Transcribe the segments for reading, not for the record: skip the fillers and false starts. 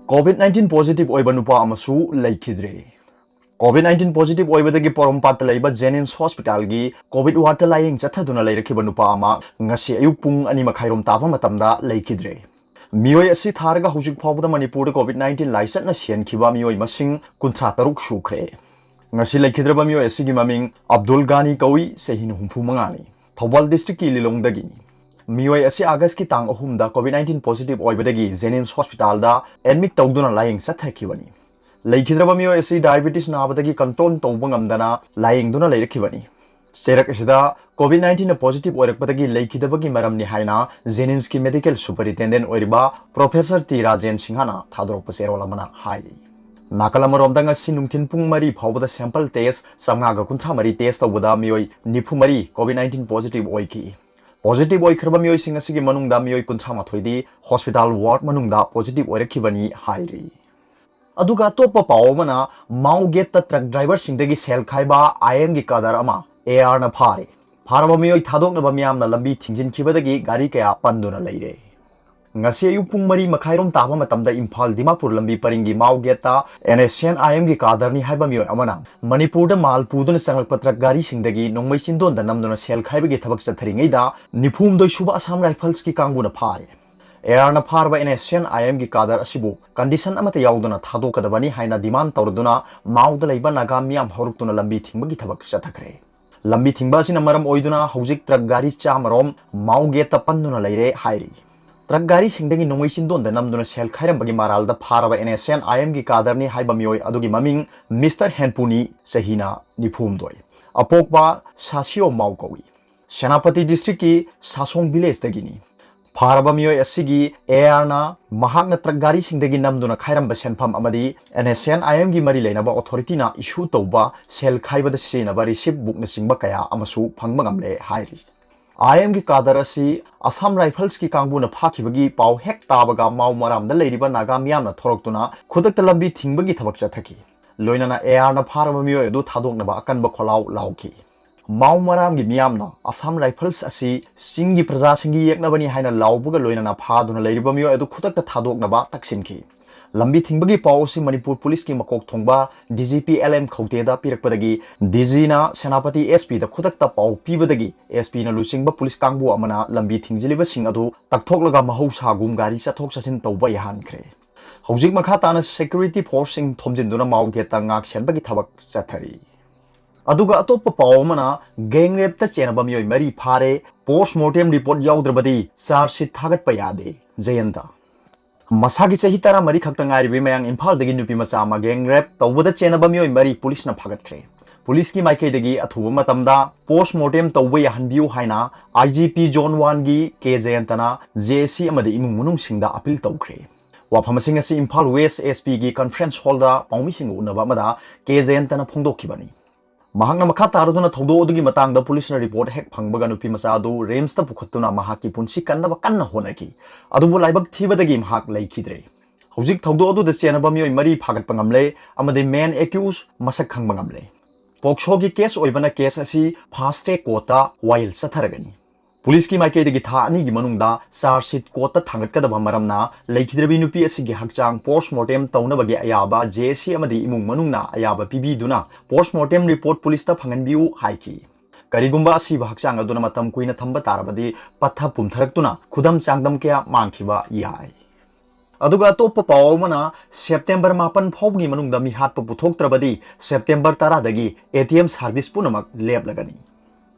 COVID-19 positive oiba nupa amasu laikidre. COVID-19 positive oibadagi Porampata laiba Jennings Hospital gi COVID ward lying chathaduna lairakiba nupa ama ngasi ayuk pung ani makhairom taba matamda laikidre. Miyoi asi tharga hujik phawda Manipur COVID-19 laisat na sian khiba miyoi masing kuntha taruk shukre. Ngasi laikidraba miyoi asi gi maming Abdul Ghani kawi sehin humpu mangani. Thobal district ki lilongdagini. Miyoi asi August ki tang ahumda COVID-19 positive oibadagi Jennings Hospital da admit tawduna lying chathakibani. Laikidraba miyoi asi diabetes nabadagi control tawba ngamdana lying duna lairakhibani. Serak asida COVID-19 positive oirakpadagi laikidabagi maramni haina Jennings ki medical superintendent oiriba Professor T Rajen Singhana thadorpa serolamana hai. Nakalamaromda ngasi nungthin pung mari phawbada sample test samnga kuntha mari test tawbada miyoi nifu mari COVID-19 positive oiki. Positive oikraba miyoi singasigi manungda miyoi kuntha mathoidi hospital ward manungda positive oirakhibani hairi. Aduga topa pawmana Mau Gate truck driver singdagi sel khaiba IM gi kadar ama AR na phare. Pharaba miyoi thadok na bamyam na lambi thingjin khibadagi gari kaya panduna leire. Ngasi ayuk pung mari makhairom taba matamda Imphal Dimapur lambi paringi Mau Gate ta NSN IM gi kadar ni haiba miyoi amana Manipur da Malpudun sangal patrak gari singdagi nongmai chindon da namduna sel khaibagi thabak chatharingai da nifum doi suba Assam Rifles ki kanguna phare. AR na pharba NSN IM gi kadar asibu condition amata yauduna thadokadabani haina demand tawduna Mauda leiba naga miyam horuktuna lambi thingbagi thabak chathakre. Lambi thingba sina maram oiduna hojik truck gari chamarom Mau Gate ta panduna leire hairi. Truck gari singdagi nongoi chindon da namduna sel khairam maral da pharaba NSN IM gi kadar ni haiba miyoi adugi maming Mr. Henpuni Sahina nifum doi. Apokba Sasio Mau kawi. Senapati district ki Sasong village dagini. Pharaba miyoi asigi AR na mahakna truck gari singdagi namduna khairamba senpham amadi NSN IM gi mari leinaba authority na issue tawba sel khaibada sinaba receipt book na singba kaya amasu phangba ngamle hairi. IM gi kadar asi Assam Rifles ki kangbuna phakibagi paw hek tabaga Mau Maramda leiriba naga miyamna thoroktuna khudakta lambi thingbagi thabak chathaki. Loinana AR na pharaba miyoi adu thadoknaba akanba kholau lauki. Mau Maram gi miyamna Assam Rifles asi singi praja singi yeknabani haina laubuga loinana phaduna leiriba miyoi adu khudakta thadoknaba taksinki. Lambi thingbagi paw si Manipur police ki makok thongba DGP LM Khauteda pirakpadagi DG na Senapati SP da khudakta paw pibadagi SP na lusingba police kangbu amana lambi thingjiliba sing adu takthoklaga mahausa gum gari chathok chasin tawba yahankre. Hojik makha tana security force sing thomjinduna Mau Gate ta ngak senbagi thabak chathari. Aduga atopa pawmana gang rape ta chenaba miyoi mari phare postmortem report yaudrbadi charge sheet thagat pa yade Jayanta. Masagi chahi tara mari khakta ngaribi mayang Imphal dagi nupi macha ama gang rape tawbada chenaba miyoi mari police na phagatkre. Police ki maikei dagi athuba matamda postmortem tawba yahanbiu haina IGP Zone 1 gi K Jayantana JC amadi imung munung singda appeal tawkre. Wafamasing asi Imphal West SP gi conference hall da pawmi sing unaba mada K Jayantana phongdokkibani. Mahakna makha taraduna thodo odugi matangda police na report hek phangbaga nupi macha adu rems ta pukhatuna mahaki punsi kannaba kanna honaki adubu laibak thibadagi mahak laikidre hojik thodo odu da chenaba miyoi mari phagat pangamle amade main accused masak khangba ngamle pokso gi case oibana case asi fast track court ta while satharagani police ki maikei dagi tha ani gi manungda charge sheet court ta thangatkadaba maramna laikidrebi nupi asi gi hakchang postmortem taunabagi ayaba JC amadi imung manungna ayaba pibiduna postmortem report police ta phanganbiu haiki karigumba asi hakchang aduna matam kuina thamba tarabadi patha pumtharaktuna khudam changdam kya mangkhiba yai aduga topa pawmana September 9 phawgi manungda mi hatpa puthoktrabadi September 10 dagi ATM service punamak leplagani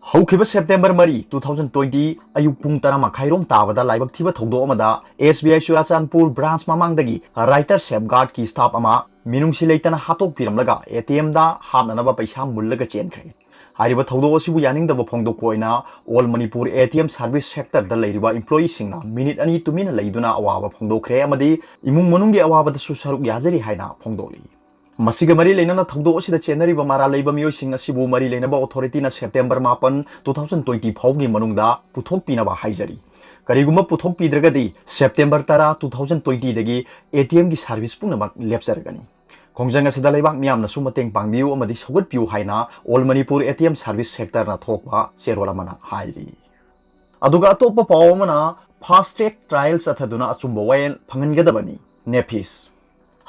Haukiba September 2020 ayuk pung tara makhairom tabada laibak thiba thodo amada SBI Churachandpur branch mamangdagi writer safeguard ki staff ama minungsi leitana hatok piramlaga ATM da hapnanaba paisa mullaga chenkre hariba thodo asibu yaningdaba phongdokpoina all Manipur ATM service sector da leiriba employee singna minute ani tumina leiduna awaba phongdokre amadi imung manunggi awaba da susaruk yazari haina phongdoli Masiga mari lena na thodo asida chenari ba mara leiba miyoi sing asibu mari lena ba authority na September 9 2020 phawgi manungda puthok pina ba haijari kariguma puthok pidragadi September 10 2020 dagi ATM gi service pungna lepsargani khongjang asida leibak miyam na sumateng pangbiu amadi sogat piu haina all Manipur ATM service sector na thokba cherola mana hairi aduga atopa pawmana fast track trial चथदुना अचुंब वायल फंगनगदबनी NEFIS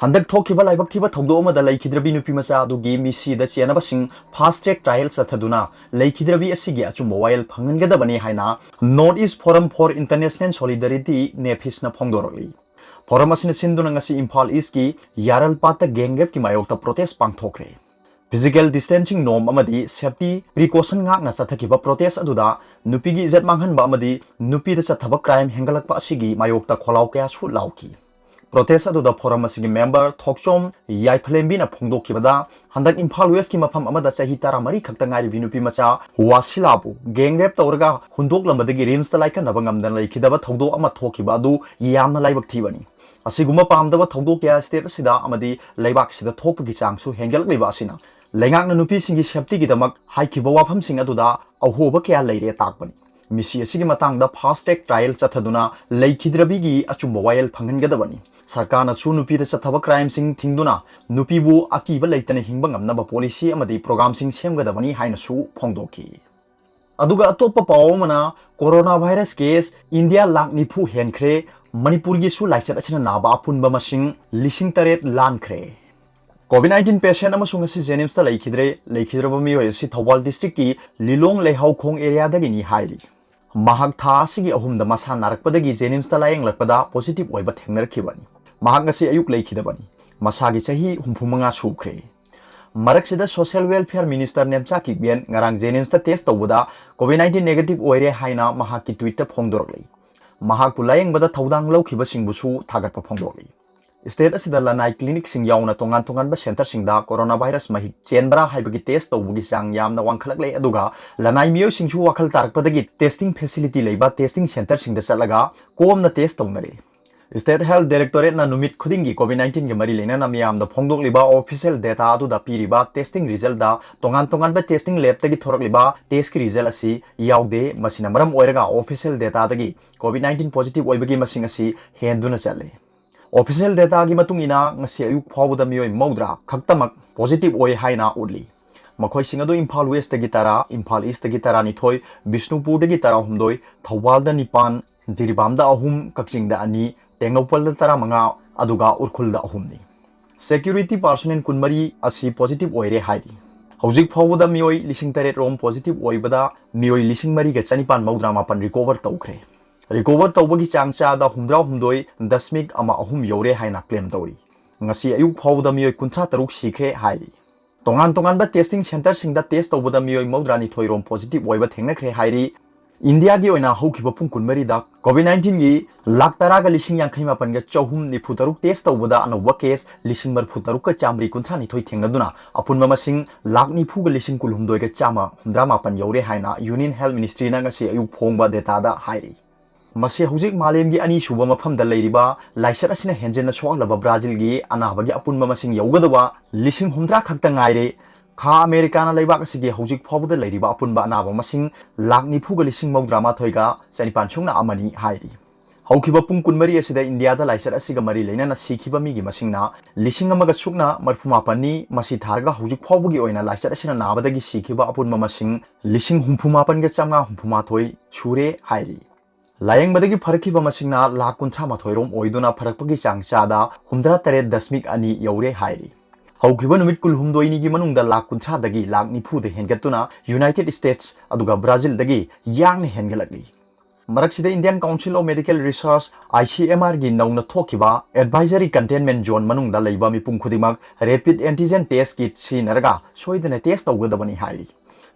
हंदक थोखिबा लाइबक थिबा थौदो अमदा लैखिद्रबी नुपी मचा अदुगी मिसी चेनबसिंग फास्ट ट्रैक ट्रायल चथदुना लैखिद्रबी असिगी अचुंब वायल फंगनगदबनी हाइना north east forum for international solidarity नेफिसना फोंदोरली फोरम असिन सिंदुना ngasi इम्फाल ईस्ट की यारलपात गैंगरेप की मायोक्ता प्रोटेस्ट पांगथोखरे फिजिकल डिस्टेंसिंग नॉर्म अमदी सेफ्टी प्रिकॉशन ngakna चथकिबा प्रोटेस्ट अदुदा नुपीगी इज्जत मांगहनबा अमदी नुपीदा चथबा क्राइम हेंगलकपा असिगी मायोक्ता खोलाव कया सु लाउकी प्रोटेस्ट अदुदा फोरम असिगी मेंबर थोकचोम याइफलेंबीना फोंदोखिबदा हंदक इम्फाल वेस्ट की मफम अमदा चही 13 खक्ता ngairi नुपी मचा वासिलाबु गैंगरेप तौरगा हुंदोकलमदगी रिम्स लाइका नबंगमदन लैखिदबा थौदो अमा थोखिबा अदु यामना लाइबक थीबनी असिगुमा पामदबा थौदो कया स्टेट असिदा अमदी लैबाक सिदा थोकपगी चांगसु हेंगलकलिबा असिना लैंगांगना नुपीसिंगी सेफ्टीगिदमक हाइखिबा वाफमसिंग अदुदा अहोबा कया लैरे ताकपनी मिसी असिगी मतांगदा फास्ट ट्रैक ट्रायल चथदुना लैखिद्रबीगी अचुंब वायल फंगनगदबनी सरकारना सु नुपीदा चथबा क्राइम सिंग थिंगदुना नुपीबु अकीबा लैतने हिंबा ngamnaba पॉलिसी अमदी प्रोग्राम सिंग सेमगदबनी हाइना सु फोंदोखी अदुगा अतोप्पा पावमना corona virus case India lakh निफु हेनख्रे मणिपुर की सु लाइचत असिना नाबा अपुनबा मसिंग लिसिंग तरेत लानख्रे कोविड-19 पेशेंट अमसुंग असि जेनिम्स ता लैखिद्रबा मियोय असि थौबाल डिस्ट्रिक्ट की लिलोंग लेहाउखोंग एरिया दगिनी हाइरी महाक था असिगी अहुमदा मसा नारकपदगी जेनिम्स ता लायंगलकपदा पॉजिटिव ओइबा थेंगनरखिबनी महाक ngasi अयुक लैखिदबनी मसागी चही 35 सुख्रे मरकसिदा सोशल वेलफेयर मिनिस्टर नेमचा किगबेन ngarang जेनिम्स ता टेस्ट तौबदा कोविड-19 नेगेटिव ओइरे हाइना महाकी ट्वीट ता फोंदोरकलै महाक पुलायंगबदा थौदांग लौखिबसिंगबुसु थागतपा फोंदोरलै स्टेट असिदा लनाई क्लिनिक सिंग यावना तोंगान तोंगान बा सेंटर सिंगदा कोरोना वायरस महि चेनबरा हाइबगी टेस्ट तौबगी चांग यामना वांखलकलै अदुगा लनाई मियो सिंगसु वाखल तारकपदगी टेस्टिंग फैसिलिटी लेबा टेस्टिंग सेंटर सिंगदा चलगा कोमना टेस्ट तौनरे स्टेट हेल्थ डायरेक्टोरेट ना नुमित खुदिंगी कोविड-19 के मरी लेना मियामदा फोंदोकलिबा ऑफिशियल डेटा अदुदा पीरिबा टेस्टिंग रिजल्ट दा तोंगान तोंगान बा टेस्टिंग लैब तगी थोरकलिबा टेस्ट की रिजल्ट असि यावदे मसिना मरम ओइरगा ऑफिशियल डेटा दगी कोविड-19 पॉजिटिव ओइबगी मसिंग असि हेंदुना चले ऑफिशियल डेटा की मतुंगिना ngasi ayuk phawda miyoi मौद्रा खक्तमक पॉजिटिव ओइ हाइना उडली मखोइ सिंगदो इम्फाल वेस्ट दगी तारा इम्फाल ईस्ट दगी तारा निथोय बिष्णुपुर दगी तारा हुमदोय थौबालदा निपान जिरिबामदा अहुम कक्चिंगदा अनि टेंगनोपलदा तारा मंगा अदुगा उरखुलदा अहुमनी सिक्योरिटी पर्सनल कुनमरी असि पॉजिटिव ओइरे हाइरी हौजिक फावदा मियोय लिसिंग तरेट रोम पॉजिटिव ओइबदा मियोय लिसिंग मरी ग चनिपान मौद्रा मापन रिकवर तौखरे रिकवर तौबगी चांगचादा 12.2 यौरे हाइना क्लेम तौरी ngasi ayuk phawda miyoi 53 sikhe hairi tongan ba testing center singda test tawbada miyoi maudrani thoirom positive oiba thengnakhre hairi India की ओइना हौखिबा पुंग कुनमरी दा कोविड-19 की लाख तरा का लिसिंग यांखै मापन गा चौहुम निफु तरुक टेस्ट तौबदा अनौबा केस लिसिंग मरफु तरुक का चामरी कुंथा निथोय थेंगदुना अपुनबा मसिंग लाख निफु गा लिसिंग कुलहुमदोय गा चामा हुमद्रा मापन यौरे हाइना यूनियन हेल्थ मिनिस्ट्री ना ngasi ayuk phongba data da hairi मसे हुजिक मालेम की अनी सुबा मफम द लैरिबा लाइसर असिना हेंजेन सोहलबा ब्राजिल की अनाबगी अपुनबा मसिंग यौगदबा लिसिंग हुमद्रा खक्ता ngaire खा अमेरिकाना लैबाक असिगे हुजिक फावदा लैरिबा अपुनबा अनाबा मसिंग लाख निफुगा लिसिंग मौद्रा माथोयगा चनिपान सुंगना अमनी हाइरी हौखिबा पुंग कुनमरी असिदा इंडियादा लाइसर असिगा मरी लैना सिखिबा मिगी मसिंगना लिसिंग अमगा सुकना मरफुमापनी मसि थारगा हुजिक फावबगी ओइना लाइसर असिना नाबदगी सिखिबा अपुनबा मसिंग लिसिंग हुमफुमापन गे चांगा हुमफुमाथोय सुरे हाइरी लायंग बदगी फरकिबा मसिंगना लाख कुंथा माथोयरोम ओइदुना फरकपगी चांगचादा 13.2 यौरे हाइरी हौखिबा नुमित कुल हुमदोइनी की मनुंगदा लाख कुंथा दगी लाख निफुदे हेनगतुना यूनाइटेड स्टेट्स अदुगा ब्राजिल दगी यांग हेनगलगली मरकसिदा Indian council of medical research ICMR की नौना थोखिबा एडवाइजरी कंटेनमेंट जोन मनुंगदा लैबा मिपुंग खुदिमक रैपिड एंटीजन टेस्ट किट सिनरगा सोइदने टेस्ट तौगदबनी हाइरी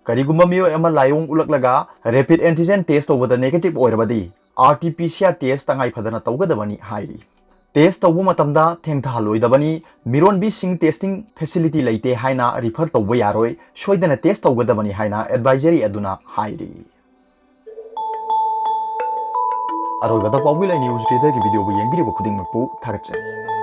करिगुम्बा मियो एमा लायोंग उलकलगा रैपिड एंटीजन टेस्ट तौबदा नेगेटिव ओइरबदी RT-PCR टेस्ट तंगाई फदना तौगदबनी हाइरी टेस्ट तौबु मतमदा थेंगथालोइदबनी मिरोनबी सिंग टेस्टिंग फैसिलिटी लेते हाइना रिफर तौबा यारोय सोइदना टेस्ट तौगदबनी हाइना एडवाइजरी अदुना हाइरी अरोइबदा पाउबिलाई न्यूज रीडर की वीडियो बु येंगिरिबो खुदिंगमकपु थागतचरी